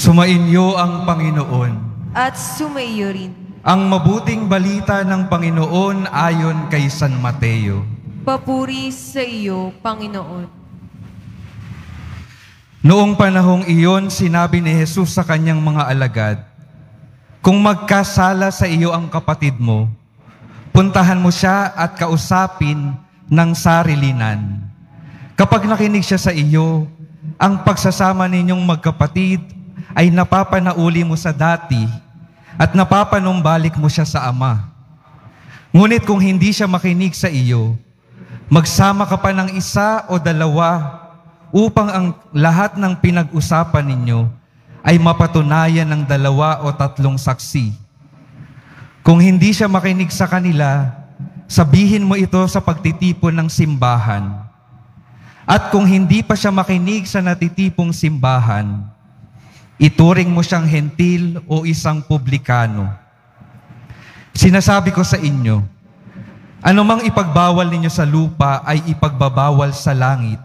Sumainyo ang Panginoon. At sumaiyo rin. Ang mabuting balita ng Panginoon ayon kay San Mateo. Papuri sa iyo, Panginoon. Noong panahong iyon, sinabi ni Jesus sa kanyang mga alagad, "Kung magkasala sa iyo ang kapatid mo, puntahan mo siya at kausapin ng sarilinan. Kapag nakinig siya sa iyo, ang pagsasama ninyong magkapatid ay napapanauli mo sa dati at napapanumbalik mo siya sa Ama. Ngunit kung hindi siya makinig sa iyo, magsama ka pa ng isa o dalawa upang ang lahat ng pinag-usapan ninyo ay mapatunayan ng 2 o 3 saksi. Kung hindi siya makinig sa kanila, sabihin mo ito sa pagtitipon ng simbahan. At kung hindi pa siya makinig sa natitipong simbahan, ituring mo siyang hentil o isang publikano. Sinasabi ko sa inyo, anumang ipagbawal ninyo sa lupa ay ipagbabawal sa langit,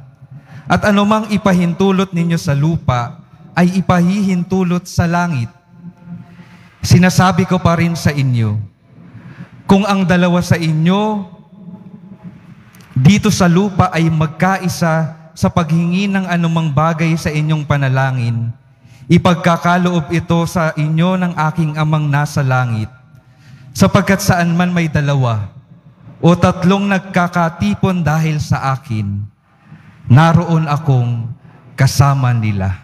at anumang ipahintulot ninyo sa lupa ay ipahihintulot sa langit. Sinasabi ko pa rin sa inyo, kung ang 2 sa inyo dito sa lupa ay magkaisa sa paghingi ng anumang bagay sa inyong panalangin, ipagkakaloob ito sa inyo ng aking Amang nasa langit. Sapagkat saan man may 2 o 3 nagkakatipon dahil sa akin, naroon akong kasama nila."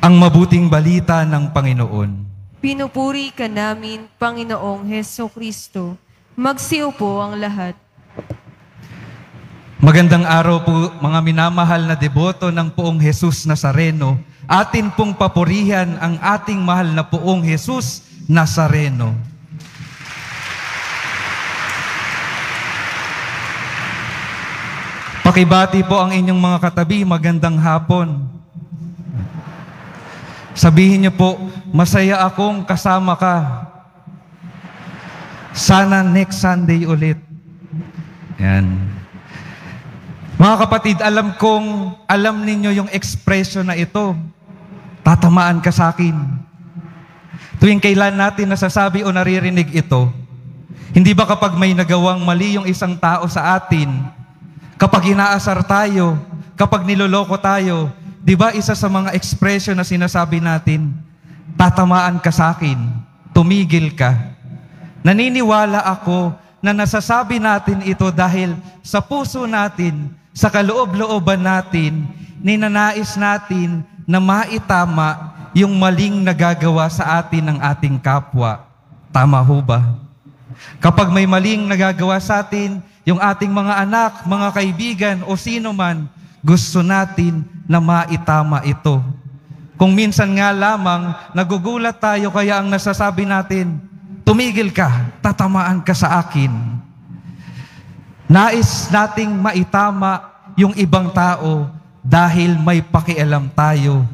Ang mabuting balita ng Panginoon. Pinupuri ka namin, Panginoong Hesukristo. Magsiupo ang lahat. Magandang araw po mga minamahal na deboto ng Poong Jesus Nazareno. Atin pong papurihan ang ating mahal na Poong Jesus Nazareno. Pakibati po ang inyong mga katabi, magandang hapon. Sabihin niyo po, masaya akong kasama ka. Sana next Sunday ulit. Yan. Mga kapatid, alam ninyo yung expression na ito. Tatamaan ka sa akin. Tuwing kailan natin nasasabi o naririnig ito, hindi ba kapag may nagawang mali yung isang tao sa atin, kapag inaasar tayo, kapag niloloko tayo, di ba isa sa mga expression na sinasabi natin, tatamaan ka sa akin, tumigil ka. Naniniwala ako na nasasabi natin ito dahil sa puso natin, sa kaloob-looban natin, ninanais natin na maitama yung maling nagagawa sa atin ng ating kapwa. Tama ho ba? Kapag may maling nagagawa sa atin, yung ating mga anak, mga kaibigan o sino man, gusto natin na maitama ito. Kung minsan nga lamang, nagugulat tayo kaya ang nasasabi natin, tumigil ka, tatamaan ka sa akin. Nais nating maitama yung ibang tao dahil may pakialam tayo.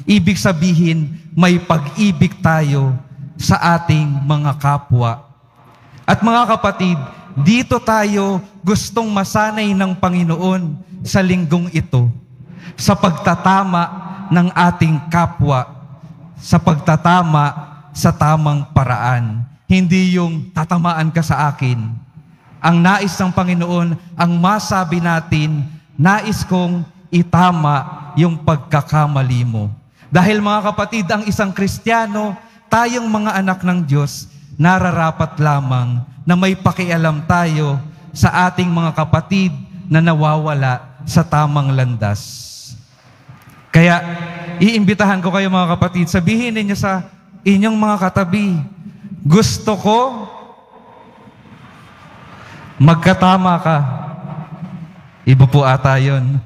Ibig sabihin, may pag-ibig tayo sa ating mga kapwa. At mga kapatid, dito tayo gustong masanay ng Panginoon sa linggong ito, sa pagtatama ng ating kapwa, sa pagtatama sa tamang paraan. Hindi yung tatamaan ka sa akin. Ang nais ng Panginoon, ang masabi natin, nais kong itama yung pagkakamali mo. Dahil mga kapatid, ang isang Kristiyano, tayong mga anak ng Diyos, nararapat lamang na may pakialam tayo sa ating mga kapatid na nawawala sa tamang landas. Kaya, iimbitahan ko kayo mga kapatid, sabihin ninyo sa inyong mga katabi, gusto ko magkatama ka. Iba po ata yun.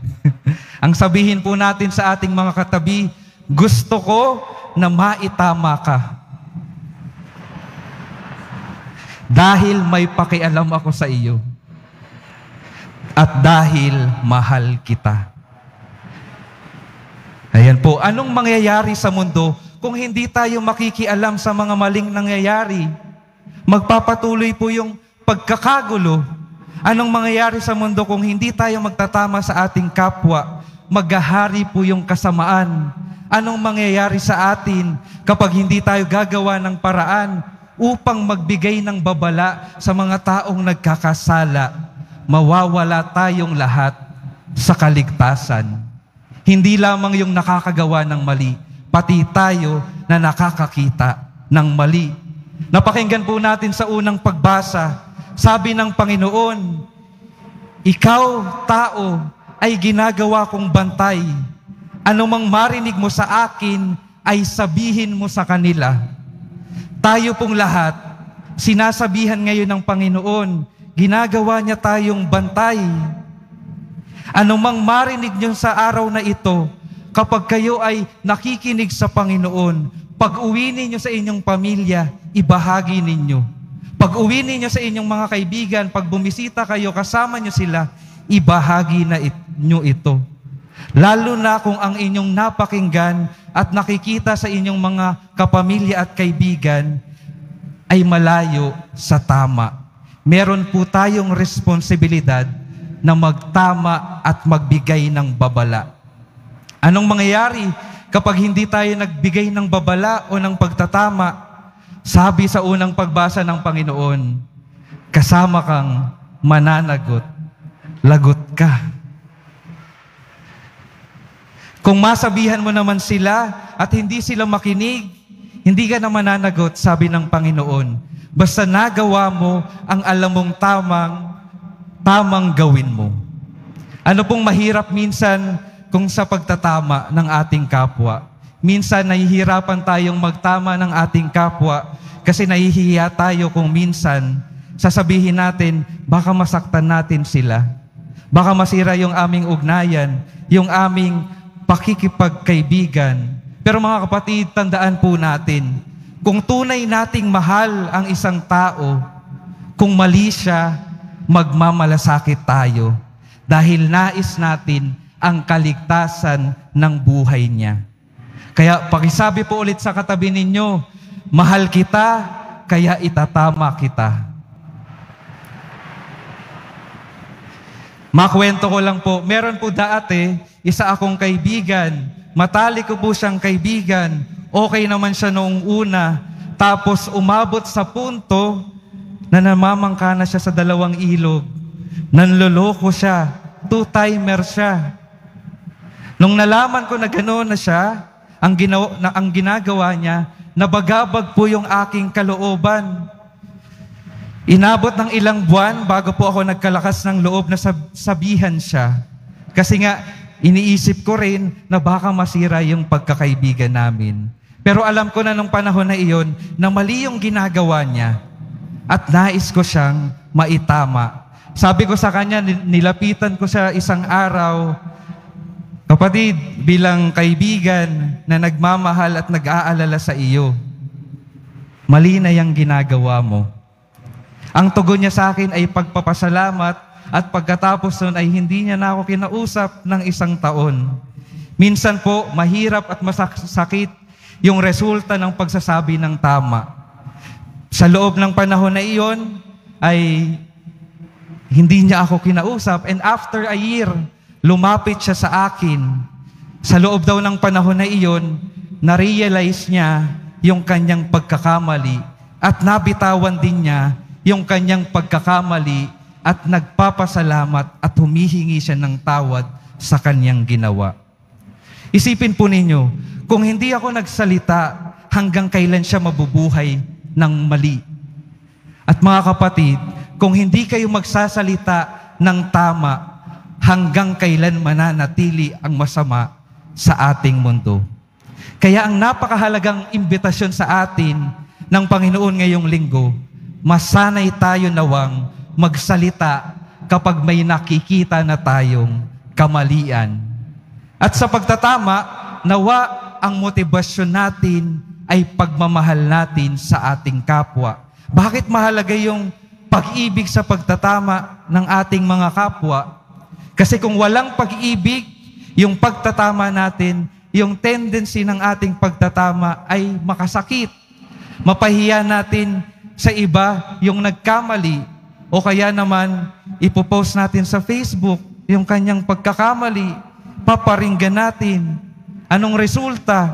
Ang sabihin po natin sa ating mga katabi, gusto ko na maitama ka. Dahil may pakialam ako sa iyo. At dahil mahal kita. Ayan po, anong mangyayari sa mundo kung hindi tayo makikialam sa mga maling nangyayari? Magpapatuloy po yung pagkakagulo Anong mangyayari sa mundo kung hindi tayo magtatama sa ating kapwa? Maghahari po yung kasamaan. Anong mangyayari sa atin kapag hindi tayo gagawa ng paraan upang magbigay ng babala sa mga taong nagkakasala? Mawawala tayong lahat sa kaligtasan. Hindi lamang yung nakakagawa ng mali, pati tayo na nakakakita ng mali. Napakinggan po natin sa unang pagbasa, sabi ng Panginoon, "Ikaw, tao, ay ginagawa kong bantay. Anumang marinig mo sa akin, ay sabihin mo sa kanila." Tayo pong lahat, sinasabihan ngayon ng Panginoon, ginagawa niya tayong bantay. Anumang marinig niyo sa araw na ito, kapag kayo ay nakikinig sa Panginoon, pag-uwi ninyo sa inyong pamilya, ibahagi ninyo. Pag-uwi ninyo sa inyong mga kaibigan, pag bumisita kayo, kasama nyo sila, ibahagi na nyo ito. Lalo na kung ang inyong napakinggan at nakikita sa inyong mga kapamilya at kaibigan ay malayo sa tama. Meron po tayong responsibilidad na magtama at magbigay ng babala. Anong mangyayari kapag hindi tayo nagbigay ng babala o ng pagtatama? Sabi sa unang pagbasa ng Panginoon, kasama kang mananagot, lagot ka. Kung masabihan mo naman sila at hindi sila makinig, hindi ka na mananagot, sabi ng Panginoon. Basta nagawa mo ang alam mong tamang gawin mo. Ano pong mahirap minsan kung sa pagtatama ng ating kapwa? Minsan nahihirapan tayong magtama ng ating kapwa kasi nahihiya tayo kung minsan sasabihin natin, baka masaktan natin sila. Baka masira yung aming ugnayan, yung aming pakikipagkaibigan. Pero mga kapatid, tandaan po natin, kung tunay nating mahal ang isang tao, kung mali siya, magmamalasakit tayo dahil nais natin ang kaligtasan ng buhay niya. Kaya pakisabi po ulit sa katabi ninyo, mahal kita, kaya itatama kita. Makwento ko lang po, meron po dati, isa akong kaibigan, matalik ko po siyang kaibigan, okay naman siya noong una, tapos umabot sa punto na namamangka na siya sa 2 ilog. Nanloloko siya, 2-timer siya. Nung nalaman ko na gano'n na siya, ang ginagawa niya, nabagabag po yung aking kalooban. Inabot ng ilang buwan bago po ako nagkalakas ng loob na sabihan siya. Kasi nga, iniisip ko rin na baka masira yung pagkakaibigan namin. Pero alam ko na nung panahon na iyon na mali yung ginagawa niya at nais ko siyang maitama. Sabi ko sa kanya, nilapitan ko siya isang araw, kapatid, bilang kaibigan na nagmamahal at nag-aalala sa iyo, mali na yung ginagawa mo. Ang tugon niya sa akin ay pagpapasalamat at pagkatapos nun ay hindi niya na ako kinausap ng 1 taon. Minsan po, mahirap at masakit yung resulta ng pagsasabi ng tama. Sa loob ng panahon na iyon ay hindi niya ako kinausap, and after a year, lumapit siya sa akin. Sa loob daw ng panahon na iyon, na-realize niya yung kanyang pagkakamali at nabitawan din niya yung kanyang pagkakamali at nagpapasalamat at humihingi siya ng tawad sa kanyang ginawa. Isipin po ninyo, kung hindi ako nagsalita, hanggang kailan siya mabubuhay ng mali? At mga kapatid, kung hindi kayo magsasalita ng tama, hanggang kailan mananatili ang masama sa ating mundo? Kaya ang napakahalagang imbitasyon sa atin ng Panginoon ngayong linggo, masanay tayo nawang magsalita kapag may nakikita na tayong kamalian. At sa pagtatama, nawa ang motibasyon natin ay pagmamahal natin sa ating kapwa. Bakit mahalaga yung pag-ibig sa pagtatama ng ating mga kapwa? Kasi kung walang pag-ibig, yung pagtatama natin, yung tendency ng ating pagtatama ay makasakit. Mapahiya natin sa iba yung nagkamali. o kaya naman ipopost natin sa Facebook yung kanyang pagkakamali, paparinggan natin. Anong resulta?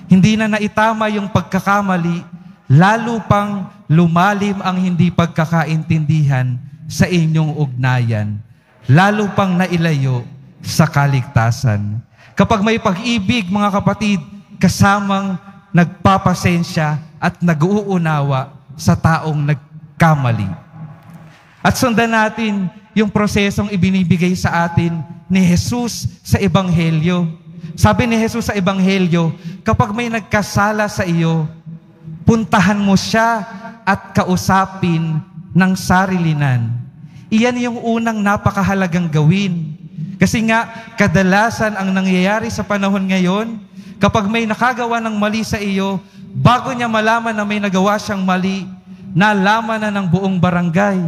Hindi na naitama yung pagkakamali, lalo pang lumalim ang hindi pagkakaintindihan sa inyong ugnayan, lalo pang nailayo sa kaligtasan. Kapag may pag-ibig, mga kapatid, kasamang nagpapasensya at nag-uunawa sa taong nagkamali. At sundan natin yung prosesong ibinibigay sa atin ni Jesus sa Ebanghelyo. Sabi ni Jesus sa Ebanghelyo, kapag may nagkasala sa iyo, puntahan mo siya at kausapin ng sarilinan. Iyan yung unang napakahalagang gawin. Kasi nga, kadalasan ang nangyayari sa panahon ngayon, kapag may nakagawa ng mali sa iyo, bago niya malaman na may nagawa siyang mali, nalaman na ng buong barangay.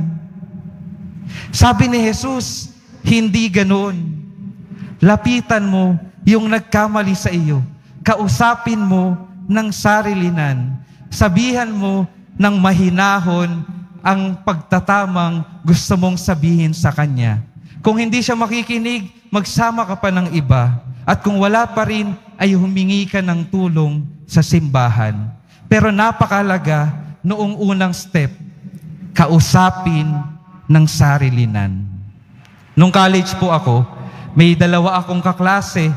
Sabi ni Jesus, hindi ganoon. Lapitan mo yung nagkamali sa iyo. Kausapin mo ng sarilinan. Sabihan mo ng mahinahon ang pagtatamang gusto mong sabihin sa kanya. Kung hindi siya makikinig, magsama ka pa ng iba. At kung wala pa rin, ay humingi ka ng tulong sa simbahan. Pero napakalaga noong unang step, kausapin ng sarilinan. Nung college po ako, may dalawa akong kaklase.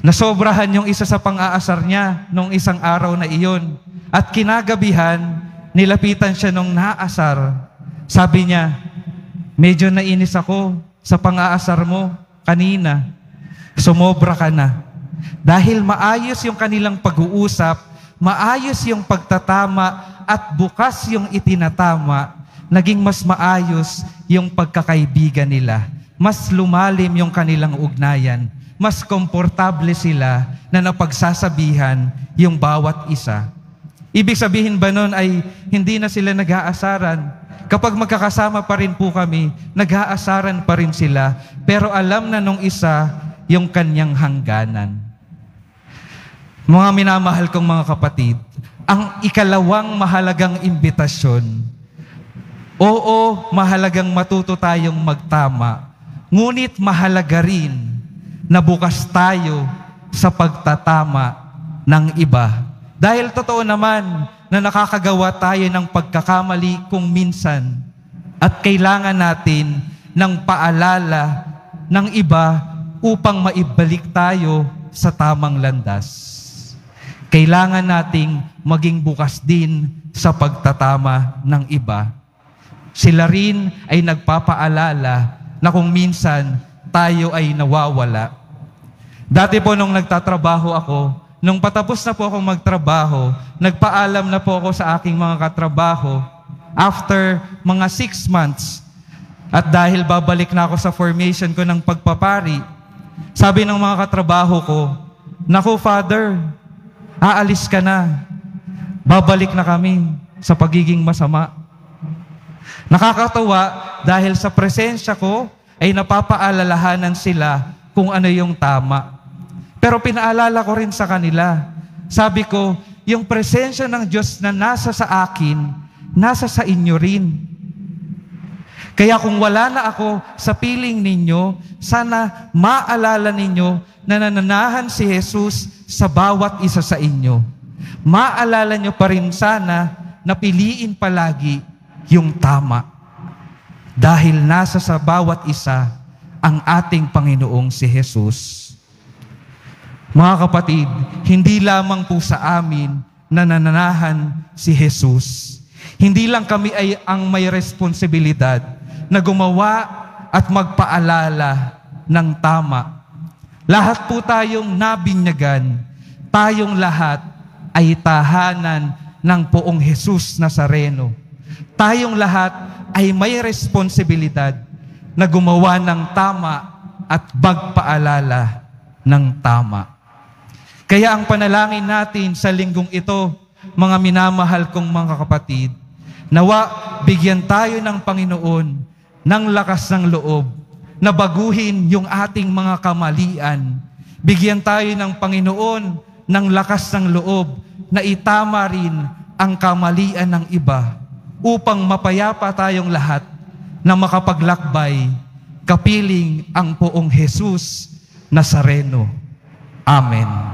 Nasobrahan yung isa sa pang-aasar niya nung isang araw na iyon. At kinagabihan, nilapitan siya nung naasar. Sabi niya, medyo nainis ako sa pang-aasar mo kanina. Sumobra ka na. Dahil maayos yung kanilang pag-uusap, maayos yung pagtatama at bukas yung itinatama, naging mas maayos yung pagkakaibigan nila. Mas lumalim yung kanilang ugnayan. Mas komportable sila na napagsasabihan yung bawat isa. Ibig sabihin ba nun ay hindi na sila nag-aasaran? Kapag magkakasama pa rin po kami, nag-aasaran pa rin sila. Pero alam na nung isa yung kanyang hangganan. Mga minamahal kong mga kapatid, ang ikalawang mahalagang imbitasyon, oo, mahalagang matuto tayong magtama, ngunit mahalaga rin na bukas tayo sa pagtatama ng iba. Dahil totoo naman na nakakagawa tayo ng pagkakamali kung minsan at kailangan natin ng paalala ng iba upang maibalik tayo sa tamang landas. Kailangan nating maging bukas din sa pagtatama ng iba. Sila rin ay nagpapaalala na kung minsan tayo ay nawawala. Dati po nung nagtatrabaho ako, nung patapos na po akong magtrabaho, nagpaalam na po ako sa aking mga katrabaho after mga 6 months. At dahil babalik na ako sa formation ko ng pagpapari, sabi ng mga katrabaho ko, naku Father, aalis ka na. Babalik na kami sa pagiging masama. Nakakatawa dahil sa presensya ko ay napapaalalahanan sila kung ano yung tama. Pero pinaalala ko rin sa kanila. Sabi ko, yung presensya ng Diyos na nasa sa akin, nasa sa inyo rin. Kaya kung wala na ako sa piling ninyo, sana maalala ninyo na nananahan si Jesus sa bawat isa sa inyo. Maalala nyo pa rin sana na piliin palagi yung tama. Dahil nasa sa bawat isa ang ating Panginoong si Jesus. Mga kapatid, hindi lamang po sa amin na nananahan si Jesus. Hindi lang kami ay ang may responsibilidad na gumawa at magpaalala ng tama. Lahat po tayong nabinyagan, tayong lahat ay tahanan ng Poong Jesus Nazareno. Tayong lahat ay may responsibilidad na gumawa ng tama at magpaalala ng tama. Kaya ang panalangin natin sa linggong ito, mga minamahal kong mga kapatid, nawa bigyan tayo ng Panginoon ng lakas ng loob na baguhin yung ating mga kamalian. Bigyan tayo ng Panginoon ng lakas ng loob na itama rin ang kamalian ng iba. upang mapayapa tayong lahat na makapaglakbay kapiling ang poong Jesus Nazareno. Amen.